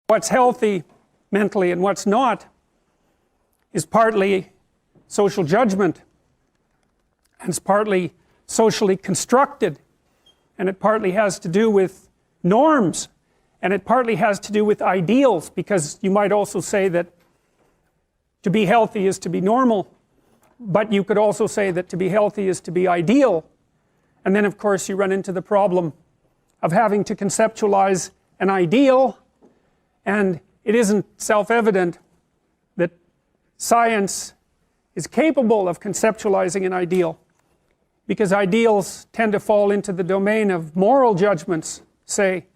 What's healthy mentally and what's not is partly social judgment, and it's partly socially constructed, and it partly has to do with norms, and it partly has to do with ideals, because you might also say that to be healthy is to be normal, but you could also say that to be healthy is to be ideal. And then of course you run into the problem of having to conceptualize an ideal, and it isn't self-evident that science is capable of conceptualizing an ideal, because ideals tend to fall into the domain of moral judgments, say,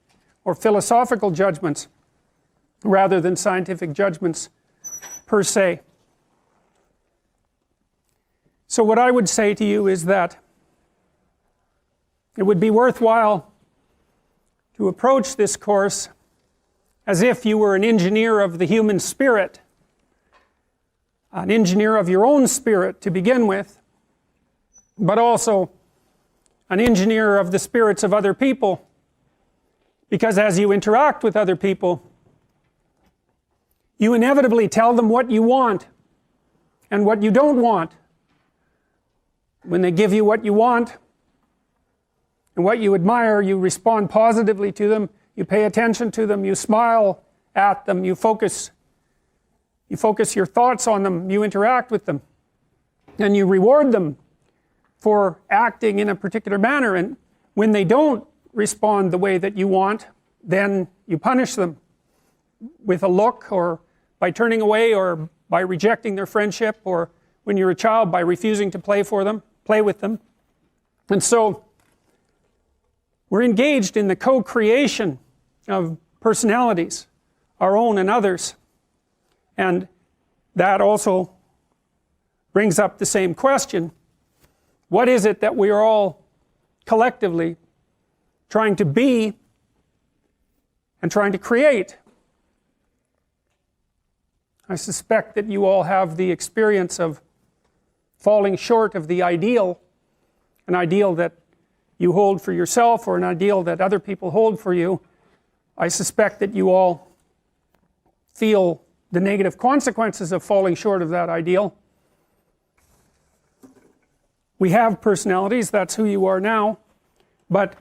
or philosophical judgments, rather than scientific judgments per se. So what I would say to you is that it would be worthwhile to approach this course as if you were an engineer of the human spirit, an engineer of your own spirit to begin with, but also an engineer of the spirits of other people, because as you interact with other people, you inevitably tell them what you want and what you don't want. When they give you what you want and what you admire, you respond positively to them, you pay attention to them, you smile at them, you focus your thoughts on them, you interact with them, and you reward them for acting in a particular manner. And when they don't respond the way that you want, then you punish them with a look, or by turning away, or by rejecting their friendship, or when you're a child, by refusing to play with them. And so we're engaged in the co-creation of personalities, our own and others, and that also brings up the same question: what is it that we are all collectively trying to be and trying to create? I suspect that you all have the experience of falling short of the ideal, an ideal that you hold for yourself or an ideal that other people hold for you. I suspect that you all feel the negative consequences of falling short of that ideal. We have personalities, that's who you are now, but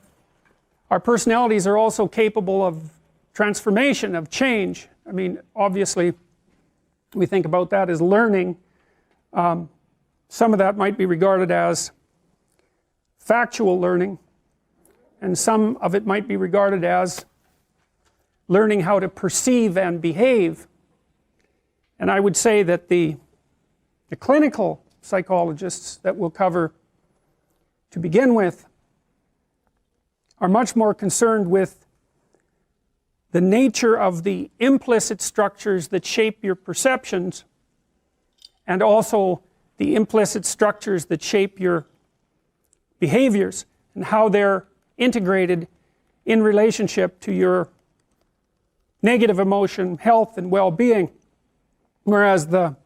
our personalities are also capable of transformation, of change. I mean, obviously, we think about that as learning. Some of that might be regarded as factual learning, and some of it might be regarded as learning how to perceive and behave. And I would say that the clinical psychologists that we'll cover to begin with are much more concerned with the nature of the implicit structures that shape your perceptions, and also the implicit structures that shape your behaviors, and how they're integrated in relationship to your negative emotion, health, and well-being. Whereas the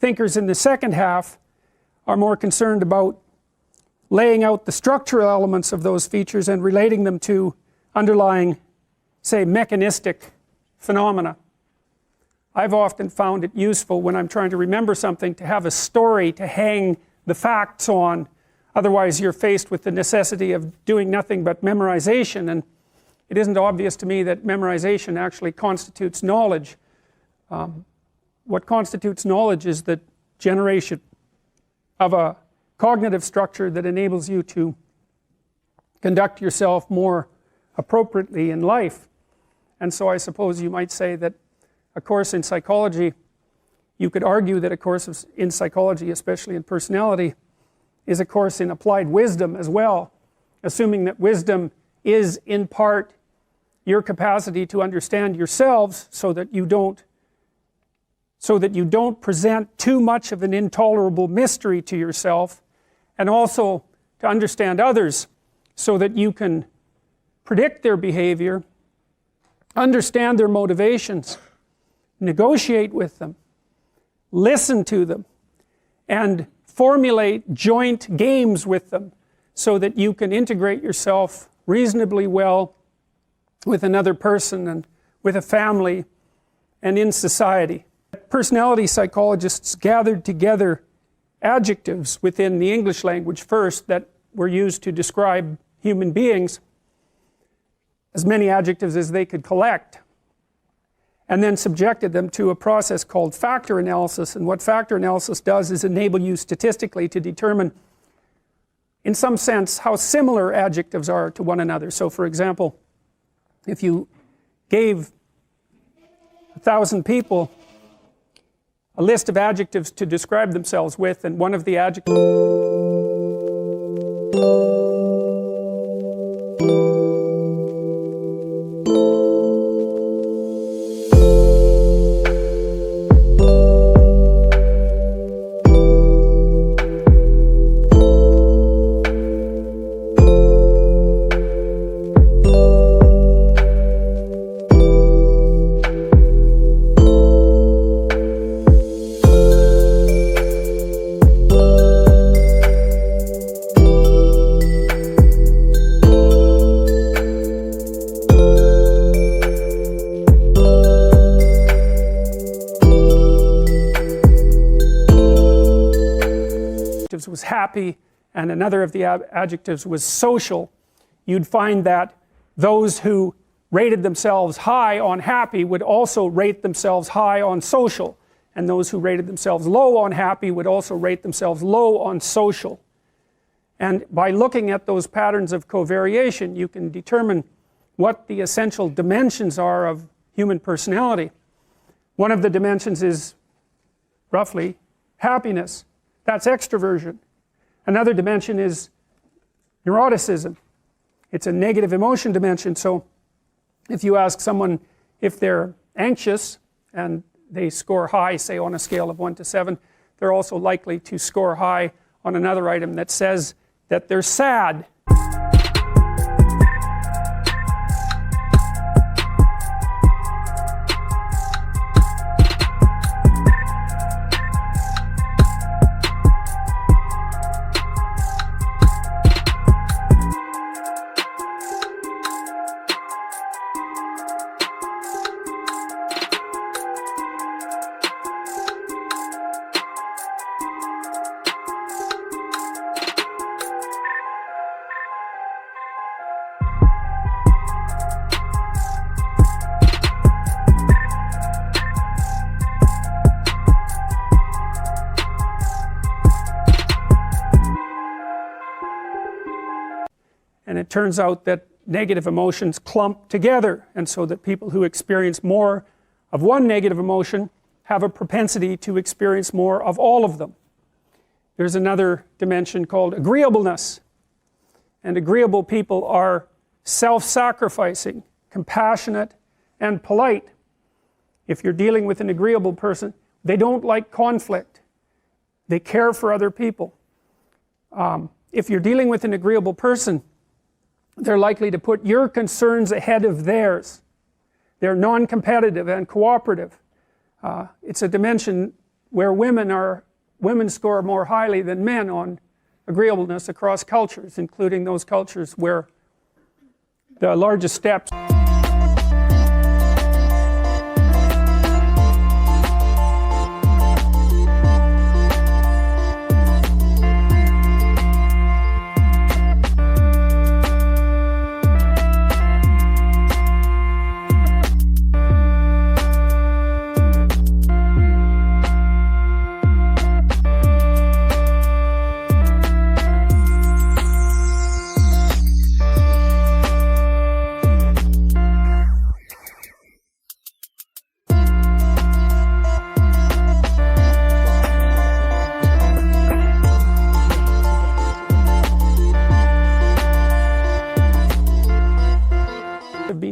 thinkers in the second half are more concerned about laying out the structural elements of those features and relating them to underlying, say, mechanistic phenomena. I've often found it useful when I'm trying to remember something to have a story to hang the facts on. Otherwise you're faced with the necessity of doing nothing but memorization, and it isn't obvious to me that memorization actually constitutes knowledge. What constitutes knowledge is the generation of a cognitive structure that enables you to conduct yourself more appropriately in life. And so I suppose you might say that a course in psychology, you could argue that a course in psychology, especially in personality, is a course in applied wisdom as well, assuming that wisdom is in part your capacity to understand yourselves so that you don't present too much of an intolerable mystery to yourself, and also to understand others so that you can predict their behavior, understand their motivations, negotiate with them, listen to them, and formulate joint games with them so that you can integrate yourself reasonably well with another person and with a family, and in society. Personality psychologists gathered together adjectives within the English language first that were used to describe human beings, as many adjectives as they could collect, and then subjected them to a process called factor analysis. And what factor analysis does is enable you statistically to determine, in some sense, how similar adjectives are to one another. So for example, if you gave 1,000 people a list of adjectives to describe themselves with, and one of the adjectives was happy, and another of the adjectives was social, you'd find that those who rated themselves high on happy would also rate themselves high on social, and those who rated themselves low on happy would also rate themselves low on social. And by looking at those patterns of covariation, you can determine what the essential dimensions are of human personality. One of the dimensions is roughly happiness. That's extroversion. Another dimension is neuroticism. It's a negative emotion dimension. So if you ask someone if they're anxious and they score high, say on a scale of 1 to 7, they're also likely to score high on another item that says that they're sad. And it turns out that negative emotions clump together, and so that people who experience more of one negative emotion have a propensity to experience more of all of them. There's another dimension called agreeableness, and agreeable people are self-sacrificing, compassionate, and polite. If you're dealing with an agreeable person, they don't like conflict. They care for other people. If you're dealing with an agreeable person, they're likely to put your concerns ahead of theirs. They're non-competitive and cooperative. It's a dimension where women score more highly than men on agreeableness across cultures, including those cultures where the largest steps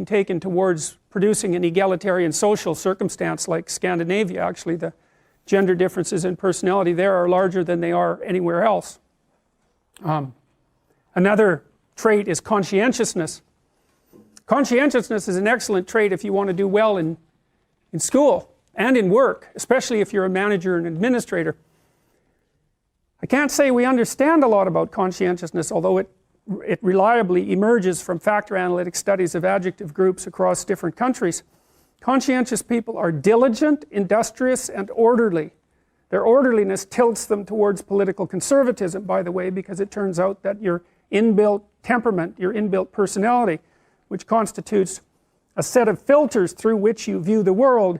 taken towards producing an egalitarian social circumstance like Scandinavia. Actually, the gender differences in personality there are larger than they are anywhere else. Another trait is conscientiousness. Conscientiousness is an excellent trait if you want to do well in school and in work, especially if you're a manager and administrator. I can't say we understand a lot about conscientiousness, although it reliably emerges from factor analytic studies of adjective groups across different countries. Conscientious people are diligent, industrious, and orderly. Their orderliness tilts them towards political conservatism, by the way, because it turns out that your inbuilt temperament, your inbuilt personality, which constitutes a set of filters through which you view the world,